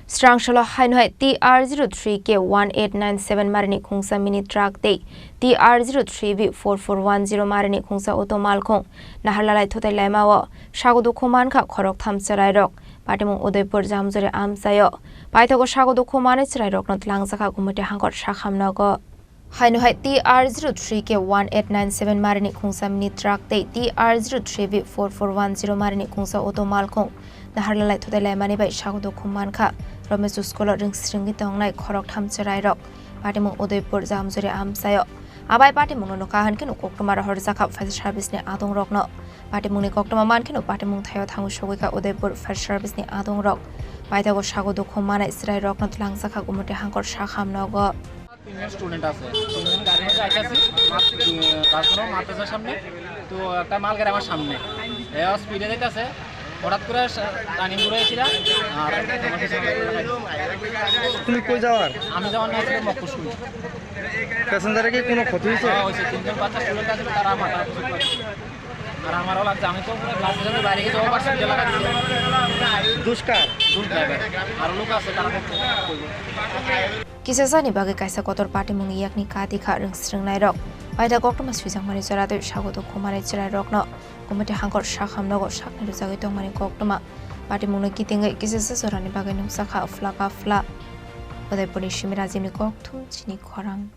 Strangshalo Hainoi TR03K1897 Marini Khungsa Mini Truck Day TR03V4410 Marini Khungsa Auto Malkhung Naharlalai Thuthailaimao Sago Dukhumankha Khoroktham Chwrairok Patimung Udaipur Jamjore Amsayo Paithago Sago Dukhumankha Chwrairok not Langsaka Gumute Hangor Shakhamnago Hainoi TR03K1897 Marini Khungsa Mini Truck Day TR03V4410 Marini Khungsa Auto Malkhung Naharlalai Thuthailaimani by Sago Dukhumankha Romesu Scholar Ringstringi Tongnai Khoroktham Chwrairok Patimung Udaipur Jamjore Amsayo Abai Patimung no Kahankin Koktomara Horzaka Fire Service ne Adong Rock no Patimung Koktoma Mankin Patimung Tayo Tangu Shogika Udaipur Fire Service ne Adong Rock Paitago Sago Dukhumankha Chwrairok not Langsaka Gumute Hangor Shakham Nogo student আছে তিনজন গাড়ির মধ্যে আইতাছি তারপরে মাদ্রাসার সামনে তো একটা মাল গাড়ি আমার সামনে এ স্পিডে যাইতাছে হঠাৎ করে টার্নিং করে এসেছিলাম আর তুমি কই যাওয়ার আমি যাওয়ার না ছিল মক্কু স্কুল প্যাসেঞ্জারে কি কোনো ক্ষতি হয়েছে হয়েছে তিনজন বাচ্চা স্টুডেন্ট আছে তারা মাথা আর আমারও লাগছে আমি তো পুরো ক্লাস থেকে বাইরে গিয়ে যাওয়ার পারছি এলাকা দুষ্কার দূর ড্রাইভার আর লোক আছে তারা Kisasani bagai kaisa kotor Patimung yakni Katika Ringstringnai Paida Koktoma Swisangmani Chwrairok Sago Dukhumankha Chwrairok no Gumute Hangor Shakham Nogo Shakni Ruzagi Tongmani Koktoma Patimung Kitingai Kisasa Sorani bagai Numsaka Flaka Fla Udaipur Shimira Zimni Khoroktham Chini Khorang